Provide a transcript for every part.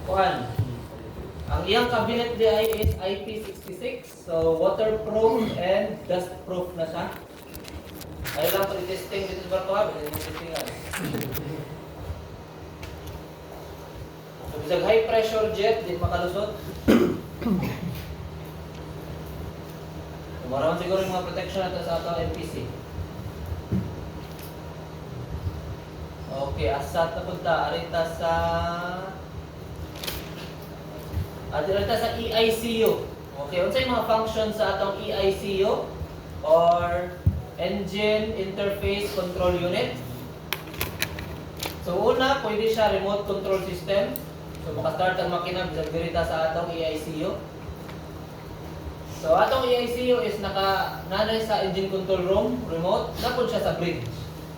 Kuan. Ang iyang cabinet di ay is IP66. So waterproof and dustproof na siya. Ay lang pre-testing dito sa barko ha, testingan. So bisag high pressure jet di makalusot. Maraming siguro yung mga protection natin sa atong NPC. Okay, asat na punta. Arita sa EICU. Okay, unsa yung mga function sa atong EICU or Engine Interface Control Unit? So una, pwede siya remote control system. So maka-start ang makina bisag dirita sa atong EICU. So atong EICU is nanay sa engine control room, remote, napod siya sa bridge.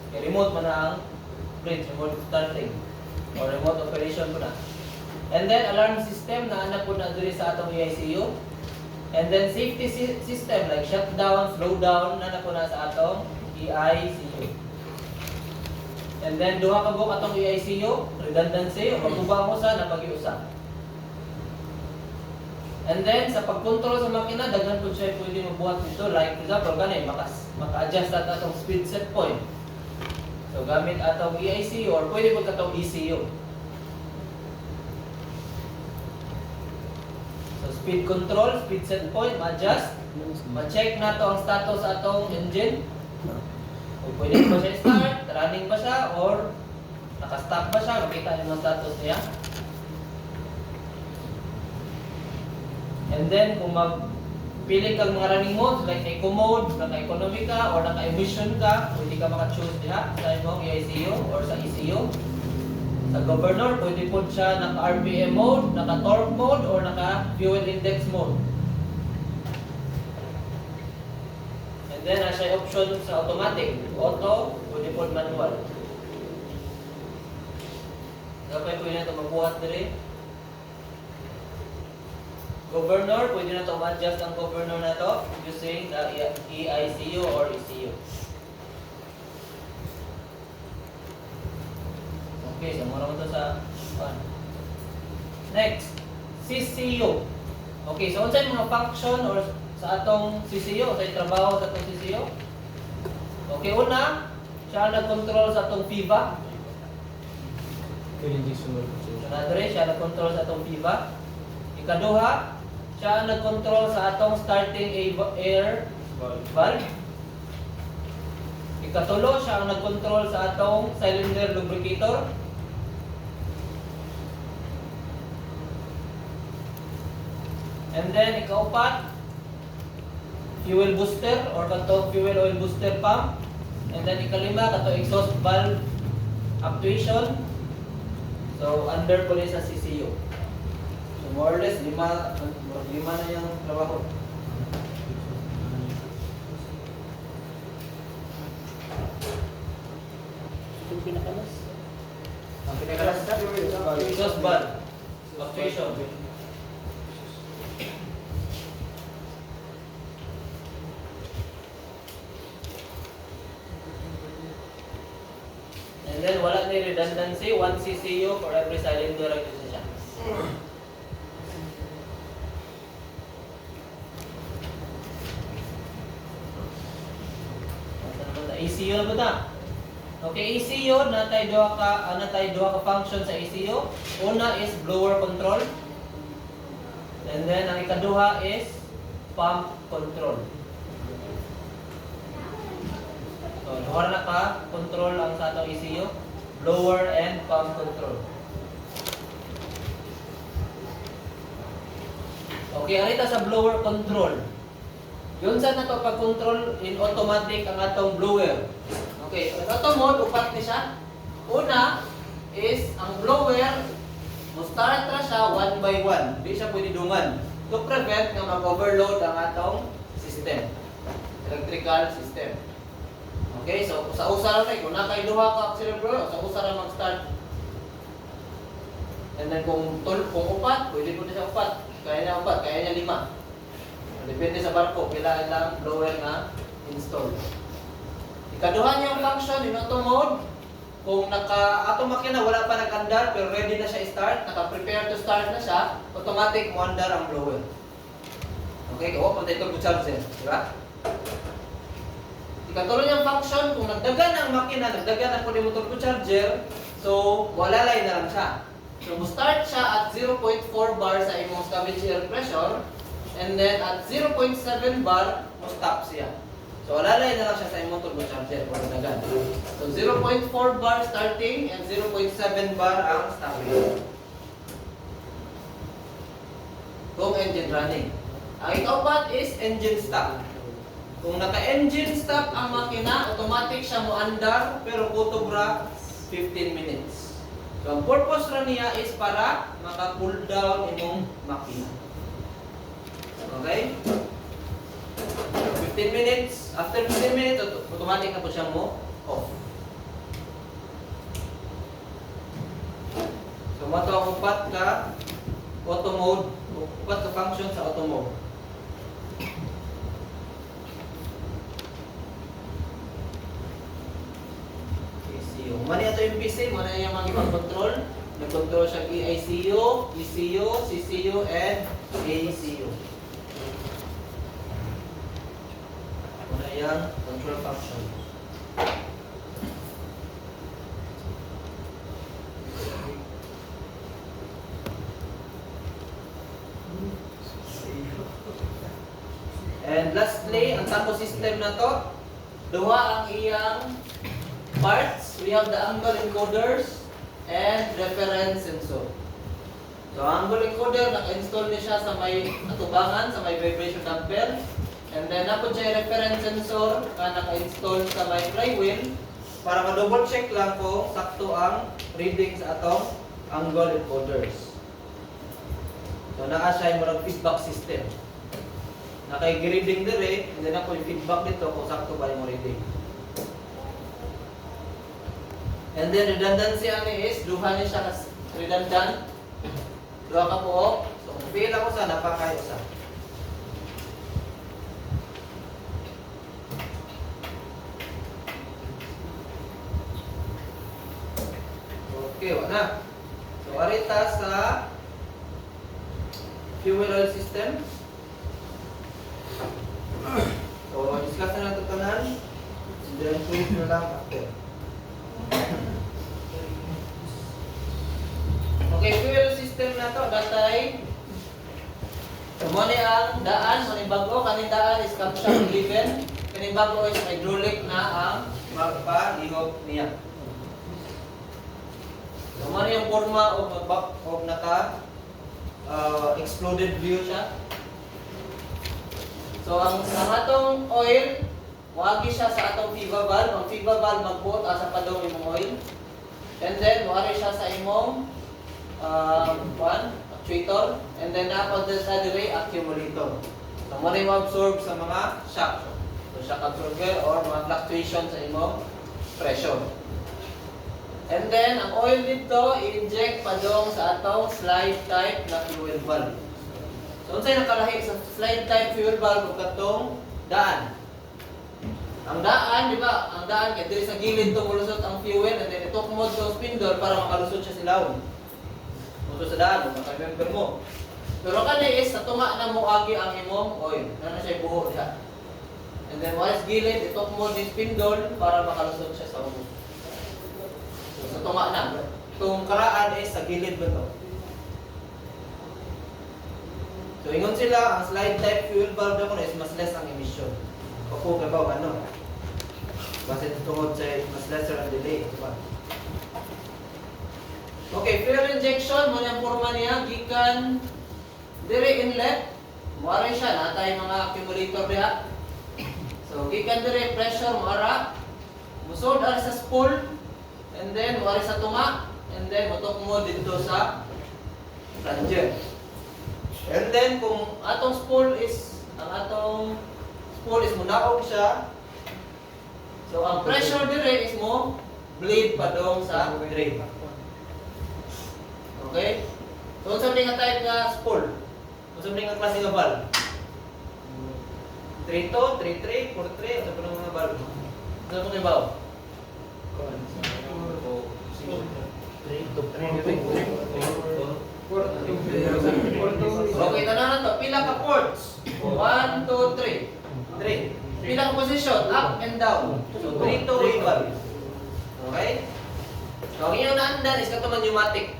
Okay, remote man na ang bridge, remote starting or remote operation po na. And then alarm system na anak po na diri sa atong EICU. And then safety system like shutdown, slowdown na po na sa atong EICU. And then duha ka buok atong EICU, redundancy o magubang usa na pag-iusa. And then sa pag-control sa makina, daghan po siya pwede mabuhat dito. Like for example, ganun, maka-adjust at atong speed set point. So gamit atong EICU or pwede po katong ECU. So speed control, speed set point, ma-adjust. Ma-check na to ang status atong engine. Kung pwede ba siya start, running ba siya, or naka-stop ba siya, makita yung status niya. And then, kung magpili kang mga running modes, like eco mode, naka-economy ka, or naka-emission ka, pwede ka maka-choose diha sa imong EICU or sa ECU. Sa governor, pwede po siya naka-RPM mode, naka-torque mode, or naka-fuel index mode. And then, siya option sa automatic, auto, pwede po manual. Dapat pwede na ito magbuhat diri. Governor, pwede na ito ma-adjust ang governor na ito using the EICU or ECU. Okay, so muna mo ito sa next, CCU. Okay, so unsa yung mga function or sa atong CCU, sa trabaho sa atong CCU? Okay, una, siya nag-control sa atong FIVA. So nadre, siya nag-control sa atong FIVA. Ikaduha, siya ang nag-control sa atong starting air valve. Ikatulo, siya ang nag-control sa atong cylinder lubricator. And then, ikaupat, fuel booster or katong fuel oil booster pump. And then, ikalima, katong exhaust valve actuation. So, under po sa CCU. So, more or less, lima na yung trabaho. Yung pinakalas? Ang pinakalas na? Exhaust valve actuation. And then, wala na redundancy, 1 CCU for every cylinder ang isa siya. ECU na ba ta? Okay, ECU, natay duha ka function sa ECU. Una is blower control. And then, ang ikaduha is pump control. So, duha na ka control ang sa atong ECU, blower and pump control. Okay, arita sa blower control. Yun sa nato pag-control in automatic ang atong blower. Okay, so ito mode, upat ni siya. Una is ang blower, mo-start na siya 1 by 1. Hindi siya pwede dungan. To prevent na mag-overload ang atong system. Electrical system. Okay, so sa usa ra kung nakay duha ka accelerator, sa usa ra mag-start. And then kung upat, pwede po na siya upat. Kaya niya upat, kaya niya 5. Depende sa barko, kailangan lang blower na install. Ikaduha niyang function in auto mode, kung atong makina wala pa nag-andar pero ready na siya i-start, naka-prepare to start na siya, automatic mo andar ang blower. Okay, kaya punta ito po charger, di ba? Ikatuloy niyang function, kung nagdagan ang makina, nagdagan ang motor po charger, so wala lay na lang siya. So, mo-start siya at 0.4 bar sa imong scavenge air pressure, and then at 0.7 bar, mo-stop siya. So, alalay na lang siya sa imong turbo charger kung nagdagan. So, 0.4 bar starting and 0.7 bar ang stopping. Kung engine running. Ang ikaupat is engine stop. Kung naka-engine stop ang makina, automatic siya mo andar, pero kutubra 15 minutes. So, ang purpose ra niya is para maka-cool down imong makina. Okay? 15 minutes, after 15 minutes, automatic na po siya mo off. So, mato ang upat ka auto mode, upat ka function sa auto mode. ECU. Mani ato yung PC, muna yung mga control. Nag-control siya EICU, ECU, CCU, and ACU. Yang control function. And lastly, ang tapo system na to, duha ang iyang parts. We have the angle encoders and reference sensor. So, ang angle encoder, naka-install niya siya sa may atubangan, sa may vibration damper. And then, napod siya reference sensor na naka-install sa may flywheel para ma-double check lang kung sakto ang reading sa atong angle encoders. So, naa siya yung feedback system. Naka-reading dire, and then ako yung feedback dito kung sakto ba yung reading. And then, redundancy ani is, duha niya siya redundant. Duha ka po. So, feel ako sa napakayo sa. Okay, wala. So, arita sa fuel oil system. So, discuss na natin tanan. And then, proof na lang after. Okay, fuel system na to. Datay. So, muna ang daan. Muna yung bago. Kaning daan is camshaft driven. Kaning bago is hydraulic na ang magpalihok niya. So, ano yung forma of naka exploded view siya. So, ang atong oil, muagi siya sa atong FIVA valve. Ang FIVA valve magbuot sa padong imong oil. And then, muari siya sa imong actuator. And then, napod sa dire accumulator. So, muna yung absorb sa mga shock. So, shock absorber or mga fluctuation sa imong pressure. And then, ang oil dito, i-inject padong sa atong slide type na fuel valve. So, unsay nakalahi sa slide type fuel valve ug katong daan. Ang daan, di ba? Ang daan kay diri sa gilid to mulusot ang fuel and then itukmod tong spindle para makalusot siya silawon. Muso sa daan, maka-remember mo. Pero kani is sa tunga na moagi ang imong oil. Ano siya buho diha. And then once gilid, itukmod ni spindle para makalusot siya sa ubos. So, tunga na. Itong karaan is sa gilid ba ito? So, ingon sila, ang slide type fuel valve na is mas less ang emission. Opo, kabaw, ano? Basta tungod sa mas lesser ang delay. Diba? Okay, fuel injection, muna yung forma niya, gikan dire inlet. Muari siya, natay mga accumulator diha. So, gikan dire pressure, muara. Musod ari sa spool. And then, wari sa tunga. And then, matok mo dito sa plunger. And then, kung atong spool is, munaog siya. So, ang pressure dire is mo, bleed padong sa drain. Okay? So, unsa nga type nga spool? Unsa nga klase nga valve? 3-2, 3-3, 4-3, unsa pa mga valve? Unsa pa nga valve? Okay, tanan to. Pila ka ports? 1, 2, 3. 3. Pila ka position? Up and down. So 3 to equal. Okay? So ang iyong naandan is katong pneumatic.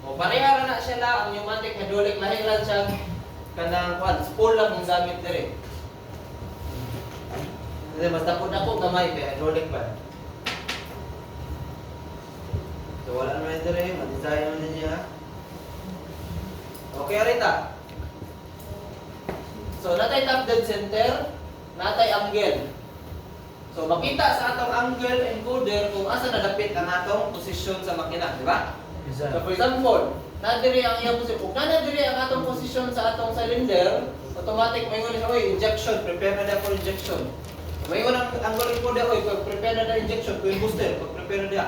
O pareha na siya ang pneumatic hydraulic lahi lang siya kanang spool lang ang gamit dire. Kasi mas dako-dako gamay kay hydraulic pa. So wala naman dire, ma-design man niya. Okay, arita. So, natay top dead center, natay angle. So, makita sa atong angle encoder kung asa nadapit ang atong posisyon sa makina, di ba? So, for example, nadiri ang iyang posisyon. Kung nadiri ang atong posisyon sa atong cylinder, automatic may ngun siya, injection, prepare na for injection. May ngun ang angle encoder, prepare na injection, kung booster, prepare na dia.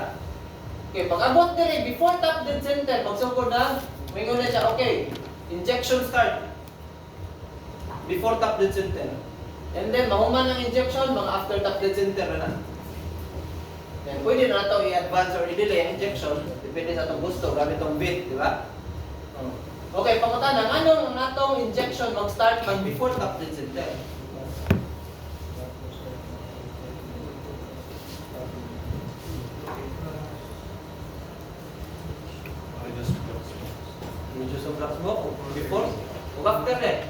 Okay, pag abot diri before top dead center, magsugod na, may ngun na siya, okay, injection start. Before top dead center. And then, mahuman ng injection, mga after top dead center na. Then, pwede na ito i-advance or i-delay ang injection. Depende sa itong gusto, gamit itong bit, di ba? Okay, pangutanan, anong natong injection mag-start mag before top dead center? Reduce ang black smoke before o after eh?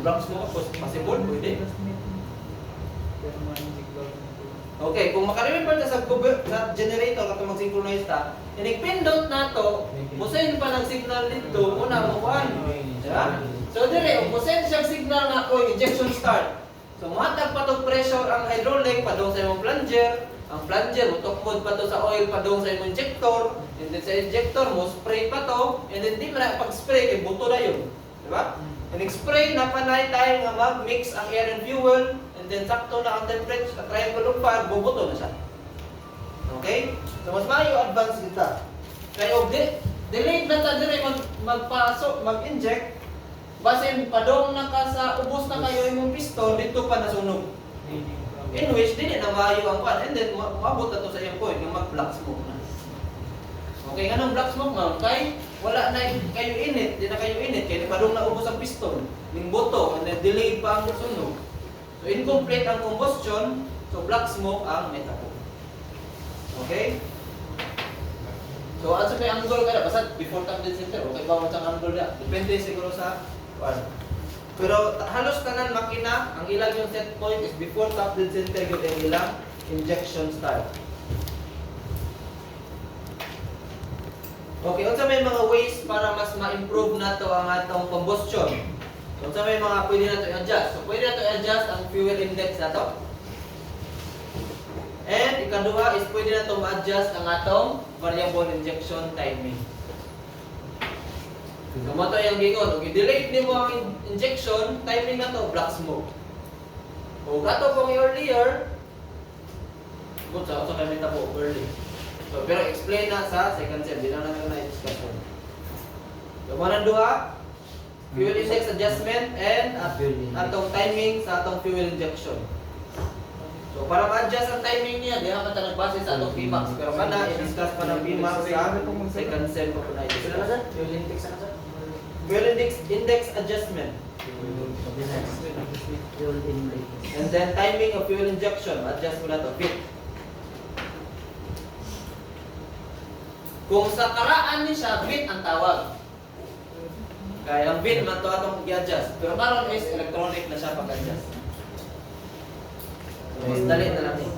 Black smoke possible, pwede. Okay, kung makaremember ta sa generator katong mag-synchronize ta, inigpindot na to, musen pa ng signal dito, una mo kuan. Diba? So dire, musen siyang signal nga ko injection start. So matag pa tong pressure ang hydraulic padung sa imong plunger, ang plunger utok pa to sa oil padung sa imong injector, and then sa injector mo spray pa to, and then di man na pag-spray kay buto na yun. Diba? And spray na panay tayo nga mag-mix ang air and fuel, and then sakto na ang temperature sa triangle of fire, bubuto na siya. Okay? So mas maayo advance kita. Kaya og delayed na ta dire magpasok, mag-inject, basin padong na ka sa ubos na kayo imong piston dito pa nasunog. In which dili na maayo ang pan, and then maabot na to sa iyang point nga mag-black smoke na. Okay, anong black smoke ma'am? Kay wala na kayo init, di na kayo init, kaya padong na ubos ang piston, ning buto, and then delayed pa ang sunog. So incomplete ang combustion, so black smoke ang metabo. Okay? So ano sa angle kada basta before top dead center, okay ba mo sa angle da? Depende siguro sa pero halos tanan makina, ang ilang yung set point is before top dead center gyud ang ilang injection start. Okay, unsa may mga ways para mas ma-improve nato ang atong combustion? So, unsa may mga pwede nato i-adjust? So, pwede nato i-adjust ang fuel index nato. And ikaduha is pwede nato ma-adjust ang atong variable injection timing. So, mato yung gingon, okay, delay nimo ang injection, timing nato black smoke. O kato pong earlier, good sa unsa kay mitabo early. So, pero explain na sa second sem, di na natin na-discussion. So, manang duha, fuel index adjustment and atong timing sa atong fuel injection. So, para ma-adjust ang timing niya, di naman tayo nagbase sa atong PMAX. Pero kana, i-discuss pa ng PMAX sa second sem pa po na-discuss. Fuel index adjustment. And then timing of fuel injection, adjust mo na to, fit. Kung sa karaan ni siya, bit ang tawag. Kaya ang bit man to atong i-adjust. Pero karon is electronic na siya pag-adjust. So, mas dali na natin.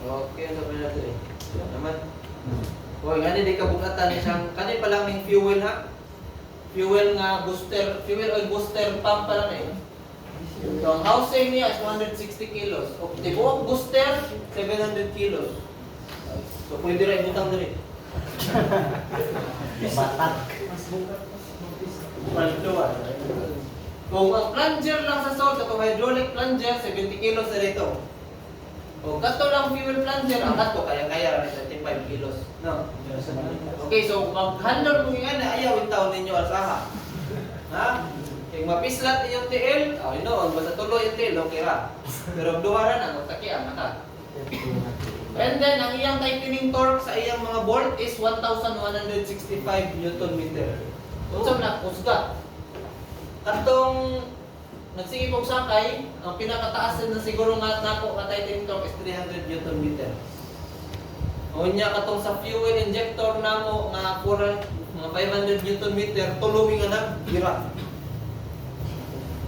Okay, ano ba natin eh? Yan naman. Hoy, gani di kabugatan ni siyang kani pa lang ning fuel ha. Fuel nga booster, fuel oil booster pump pa lang eh. So, ang housing niya is 160 kilos. O, tibuok booster, 700 kilos. So, pwede rin butang dali. Batak. Kung ang plunger lang sa salt, itong hydraulic plunger, 70 kilos na rito. Kung kato lang fuel plunger, ang kato kaya-kaya rin 35 kilos. No? Okay, so mag-handle mo nga na ayaw yung taon ninyo asaha. Ha? Okay, Kung mapislat iyong TL, basta tuloy yung TL, okay ra. Pero duha na, magtakian na ka. And then, ang iyang tightening torque sa iyang mga bolt is 1,165 Newton meter. Unsa na kusga. Katong nagsige kog sakay, ang pinakataas na siguro nga nako ka tightening torque is 300 Newton meter. Unya katong sa fuel injector namo nga mga 500 Newton meter, tulumi nga naggira.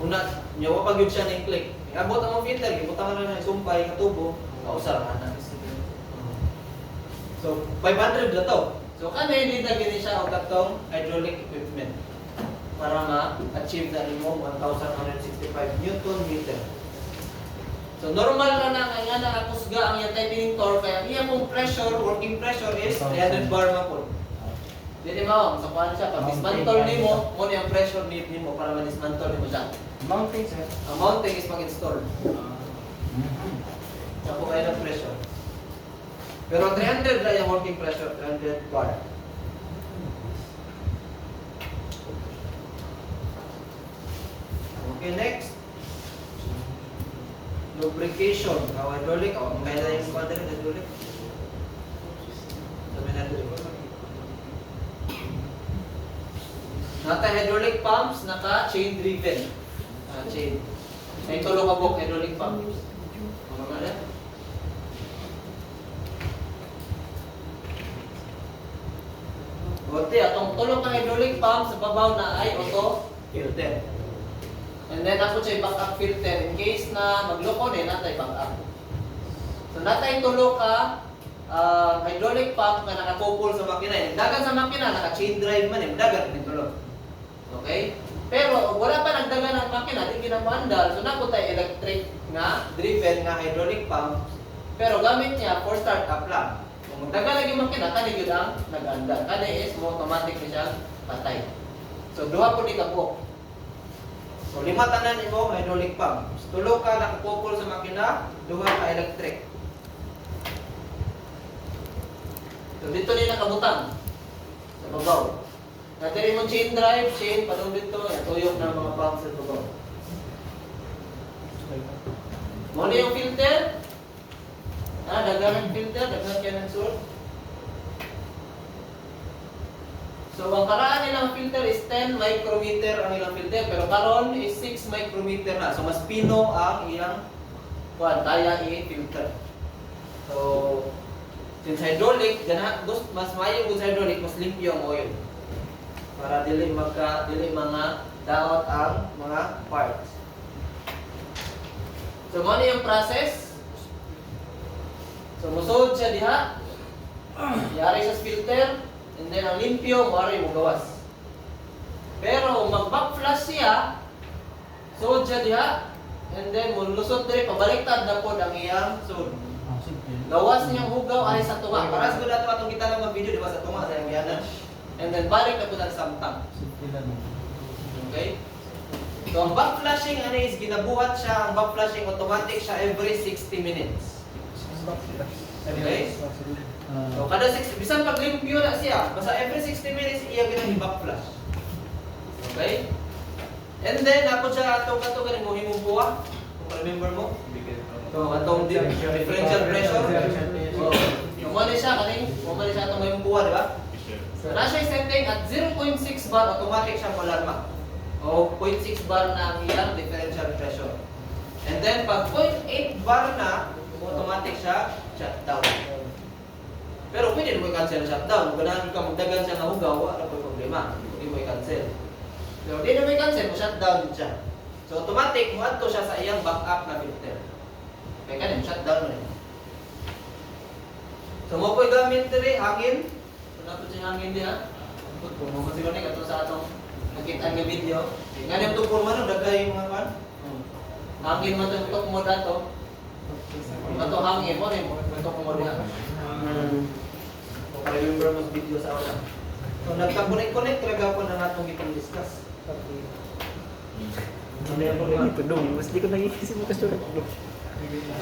Una, nyawa pag yun siya ng click. Abot ang filter, ibutangan na ng sumpay, katubo, kausar na. So, 500 na to. So, hindi na gini siya o katong hydraulic equipment para ma-achieve na rin mo 1,165 Newton meter. So, normal na nga nakakusga ang yung tightening torque, kaya iya pong pressure, working pressure is 300 bar ma po. Dito mo, sa kuhan siya, pag dismantle ni mo, muna yung pressure need ni mo para ma-dismantle ni mo siya. Mounting, sir. Ang mounting is mag-install. Sa po kayo ng pressure. Pero 300 na yung working pressure, 300 bar. Okay, next. Lubrication. Hydraulic. Kaya na yung battery, hydraulic. Sabi na hydraulic. Naka-hydraulic pumps, naka-chain driven. Chain. May tulong kabok hydraulic pumps. Mga na. Buti, atong tulong ka hydraulic pump sa babaw na ay auto filter. And then ako siya backup filter in case na magloko na natay backup. So natay tulo ka hydraulic pump na nakakupol sa makina. Dagan sa makina, naka-chain drive man, dagan din tulo. Okay? Pero wala pa nagdagan ang makina, di ginamandal. So nako tay electric nga driven nga hydraulic pump. Pero gamit niya for start up lang. Kung magdagan lagi makina, kani gyud ang nag-andal. Kani is mo automatic na siya patay. So duha po ni kabuk. So lima tanan imo hydraulic pump. Tulo ka nakakupol sa makina, duha ka electric. So dito ni nakabutang sa babaw. Natiri mo chain drive, chain, padung dito, tuyok na mga pumps sa babaw. Muna yung filter. Dagan ng filter, dagan yan ng salt. So ang karaan nilang filter is 10 micrometer ang ilang filter, pero karon is 6 micrometer na. So mas pino ang iyang kaya i-filter. So since hydraulic, mas mayo kung hydraulic, mas limpyo ang oil. Para dili mga daot ang mga parts. So mo yung process. So musod siya diha. Yari sa filter, and then ang limpyo mari mo gawas. Pero mag-back flush siya, sud siya diha, and then mulusot diri pabaliktad na pod ang iyang sud. Gawas niyang hugaw ay sa tunga. Para sa dato atong kita lang mag-video di ba sa tunga sa iyang gihanan. And then balik na po sa samtang. Okay? So ang back flushing is ginabuhat siya, ang back flushing automatic siya every 60 minutes. Okay? So kada 60, bisan pag limpyo na siya, basta every 60 minutes iya ginang back flush. Okay? And then ako siya atong katugan mo himong buwa. Kung remember mo? So atong differential pressure. So, umali siya atong himong buwa, di ba? So, nasa setting at 0.6 bar, automatic siyang alarma. O 0.6 bar na ang iyang differential pressure. And then, pag 0.8 bar na, automatic siya shutdown. Pero pwede mo i-cancel shutdown. Kung ganahan ka magdagan siya na hugaw, wala po problema. Hindi mo i-cancel. Pero hindi mo i-cancel, shutdown siya. So, automatic, muadto siya sa iyang backup na filter. Kaya kanin, shutdown mo rin. So, mo po gamit rin, hangin. Nato siya hangin diha. Kung mo kasi ni kato sa atong nakita nga video. Ngani to por man dagay mga kan. Hangin man to tok mo dato. Kato hangin mo ni tok mo diha. Kung remember mo video sa una. So nagka-connect talaga po na natong gitong discuss. Ito dong, mas di ko nag-iisip mo kasi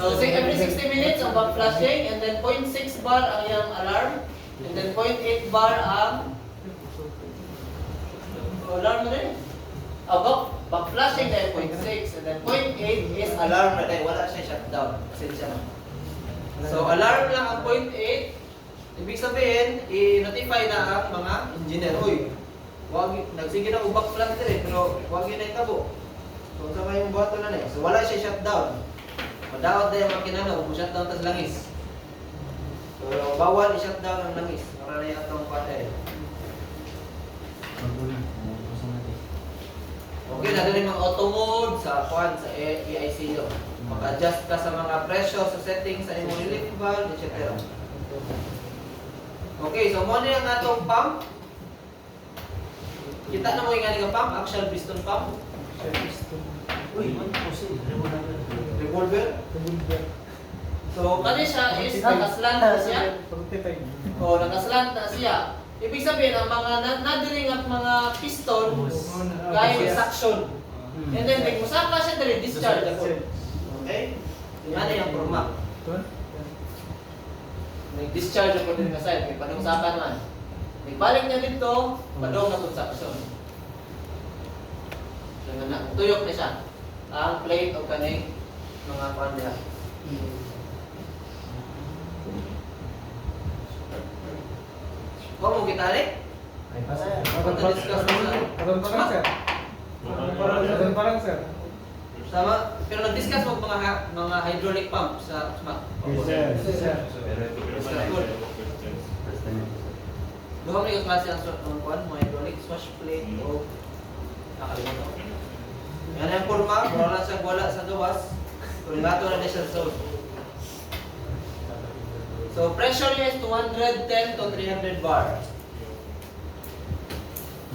So every 60 minutes ang back flashing, and then 0.6 bar ang iyang alarm. And then 0.8 bar ang alarm na rin. back flashing na yung 0.6 and then 0.8 is alarm na dahil wala siya shutdown. Pasensya na. So alarm lang ang 0.8. Ibig sabihin, i-notify na ang mga engineer. Uy, nagsige na ubak flash dire pero wag yun na itabo. So sa may yung buhato na na. So wala siya shutdown. Madawat na yung makina na, shutdown tas langis. So bawal i-shutdown ang langis. Para na yung atong patay. Okay, na rin mga auto mode sa kuan sa EICU. Mag-adjust ka sa mga presyo sa settings sa imong relief valve, etc. Okay, so mo na yung atong pump. Kita na mo yung nga pump, axial piston pump. Uy, ano po siya? Revolver. So, kani siya is nakaslant na siya. O, nakaslant na siya. Ibig sabihin, ang mga nadiring at mga piston, gaya yung suction. And then, pag musaka siya dali, discharge ako. Okay? Yan yung forma. Nag-discharge ako din nga side, may panong saka naman. Nagbalik niya dito, padong na itong suction. So, tuyok na siya. Ang plate o kaning mga panda. Kung mo kita rin? Ay, pa sir. Discuss mo na. Parang sir. Sama, pero nag-discuss mo mga hydraulic pump sa SMAC. Yes, sir. Duha may klase ang kuan, mga hydraulic swash plate o nakalimutan ko. Yan ang forma, wala sa wala sa gawas. Kung nato na siya sa So pressure niya is 210 to 300 bar.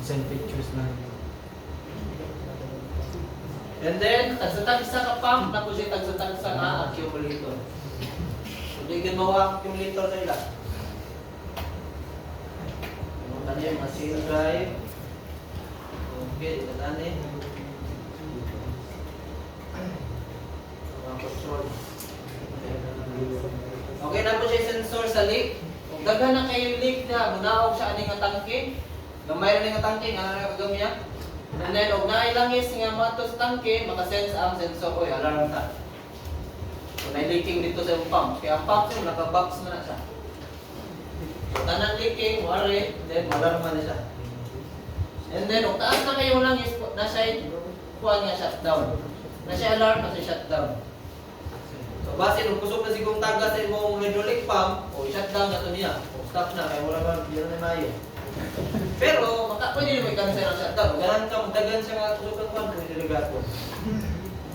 Send pictures na. And then, tagsa-tagsa ka pump, na po siya tagsa-tagsa nga accumulator. Hindi ka mawa accumulator na ila. Ano yung machine drive. Okay, itatani. Mga control. Okay na po siya sensor sa leak. Kung daghan na kayo leak na, munaog siya aning nga tangke. Gamay rin nga tangke, nga na kagamya. And then, kung nailangis nga mato sa tangke, makasense ang sensor ko, alarm ta. So, na-leaking dito sa yung pump. Kaya ang pump siya, naka-box na siya. So, tanan leaking, wari, then alarm na siya. And then, kung taas na kayo langis, na siya, kuha nga shutdown. Na siya alarm, na siya shutdown. So, base nung kusog na sigong taga sa imong hydraulic pump, o i-shutdown na ito niya. O stop na, kaya wala ba, hindi na mayo. Pero, pwede mo i-cancel ang shutdown. Ganan ka, magdagan siya nga kusog ng pump, pwede delegato.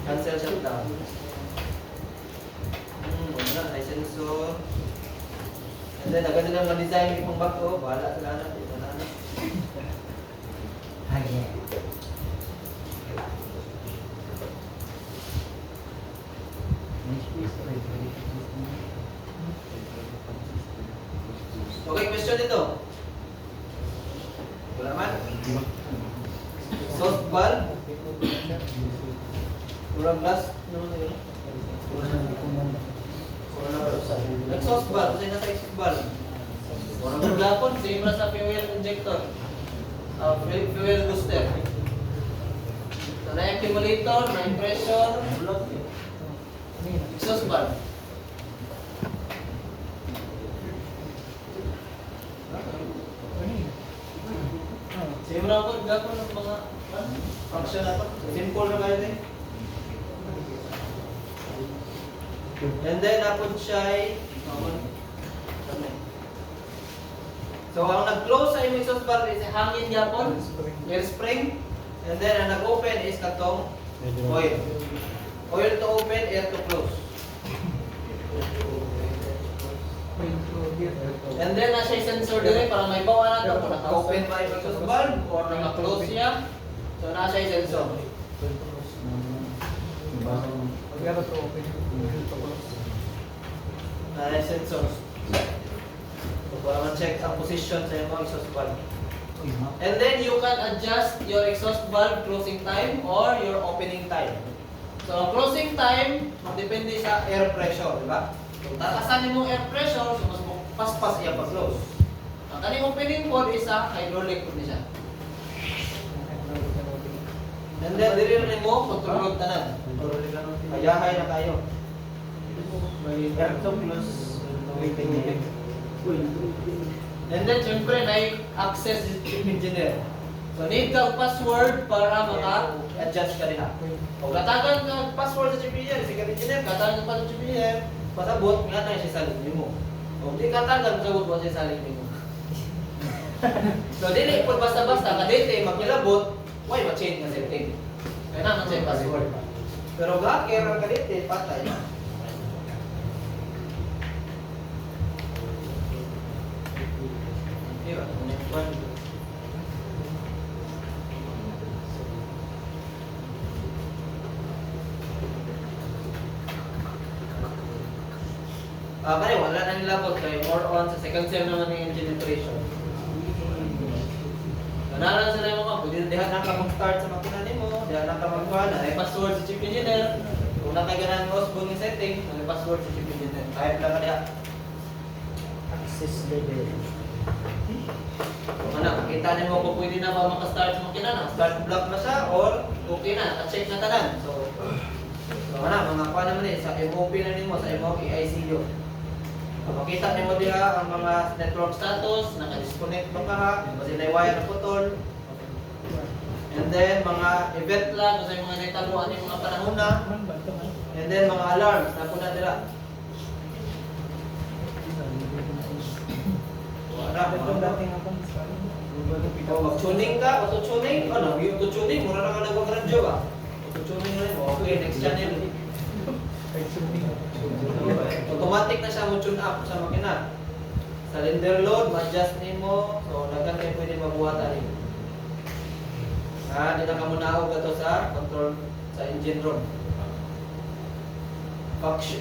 Cancel shutdown. Wala, ay sensor. And then, agad na ma-design yung pang bago, bahala sila na, wala na. Hagi. Okay, question dito. Wala man? Exhaust valve? Kurang gas? Exhaust valve? Kasi nasa exhaust valve. Kurang maglapon, same na sa fuel injector. Fuel booster. So, na-accumulator, na-pressure, exhaust valve. Same na ako, gapon ng mga function na ito. Simple na kayo din. And then, napod siya ay so, ang nag-close sa imong exhaust valve is hangin yapon, air spring. And then, ang nag-open is katong oil. Oil to open, air to close. And then, nasa sensor din para may bawa na ito kung naka-open ba yung exhaust valve or naka-close siya. So, nasa sensor. Nasa sensor. So, para ma-check ang position sa yung exhaust valve. And then, you can adjust your exhaust valve closing time or your opening time. So, closing time, depende sa air pressure, di ba? Kung tatasan mo air pressure, so mas paspas iya pag-close. Ang kaning opening port is a hydraulic po siya. And then, diri rin mo, control tanan. Ayahay na kayo. And then, syempre, na-access yung chief engineer. So, need ka password para maka-adjust ka rin. O, katagan ka password sa chief engineer, si chief engineer, katagan ka pa sa chief engineer, pasabot, nga tayo siya sa linya mo. O, di katagan, pasabot mo siya sa linya mo. So, dili po basta-basta, kadete, magkilabot, why ma-change nga setting? Kaya naman siya password. Pero hacker, ang kadete, patay. Diba? Kaya wala na nilabot kayo, more on sa second sem naman ng engine operation. Ganaran sila yung mga, pwede dihan na ka mag-start sa makina mo, dihan na ka mag-kuhan, na password sa chief engineer. Kung na kayo ganang Osborne yung setting, na password sa chief engineer. Kahit lang ka diha. Access level. Kung makita niyo kung pwede na ba makastart sa makina na, start block na siya, or okay na, ka-check na tanan. So mga kuha naman sa MOP na nimo, sa MOP ICU. Makita niyo diha ang mga network status, naka-disconnect ba ka ha, kasi na-wire na putol. And then mga event lang, kasi mga naitaluan yung mga panahon na. And then mga alarms, na po na dira. Mag-tuning ka, auto-tuning, ano, yung auto-tuning, mura na ka nagpag-radyo ba? Auto-tuning na rin, okay, next channel. Automatic na siya mo-tune up sa makina. Cylinder load, ma-adjust nimo, so dagan kayo pwede mabuhatan rin. Di na ka munaog ato sa control sa engine room.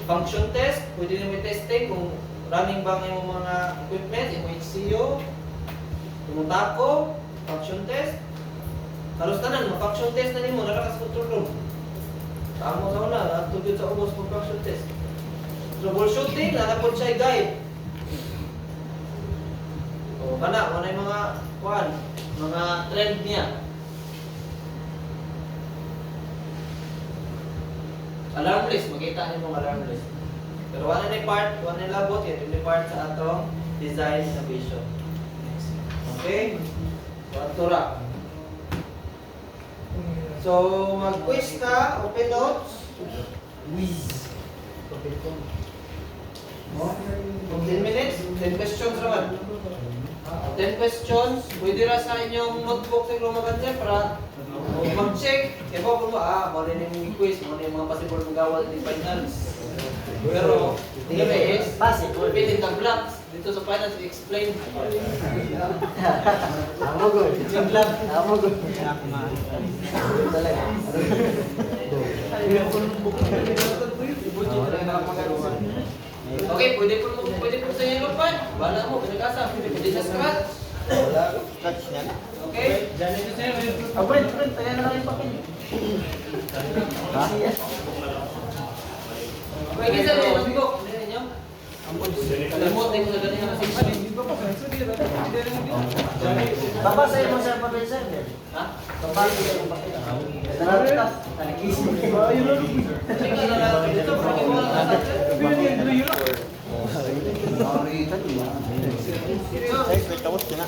Function test, pwede nimo i-testing kung running ba ang imong mga equipment, imong HCU, imong tako, function test. Halos tanan, function test na nimo nara ka sa control room. Tamo sa una, natugid sa ubos ng function test. Troubleshooting, nanapod siya guide. O, kana, ano yung mga trend niya. Alarm list, makita niyo mong alarm list. Pero wala na part, wala na labot, ito yung part sa atong design innovation. Okay? So, atura. So, mag-quiz ka, open notes. Kung 10 minutes, 10 questions naman. 10 questions, pwede ra sa inyong notebook sa inyong maganda para mag-check. Kaya po mo, mali na yung quiz, mali yung mga possible magawal ng finals. Pero, the rest, fill in the blanks. Dito sa finals, i-explain. Amo go. Amo go. Talaga. Okay, pwede po sa yellow pad. Wala mo, pinag-asa. Pwede sa scratch. Wala. Touch niya. Okay? Friend, tayo na lang yung papel. Ha? Okay, kasi may notebook. Hindi ninyo? Kalimot din ko sa ganyan na section. Babasay mo sa papel, sir. Ha? Babasay mo sa papel. Nalatas. Nalikisip. Sige na lang. Dito, pwede mo lang Ay, wait, tapos na.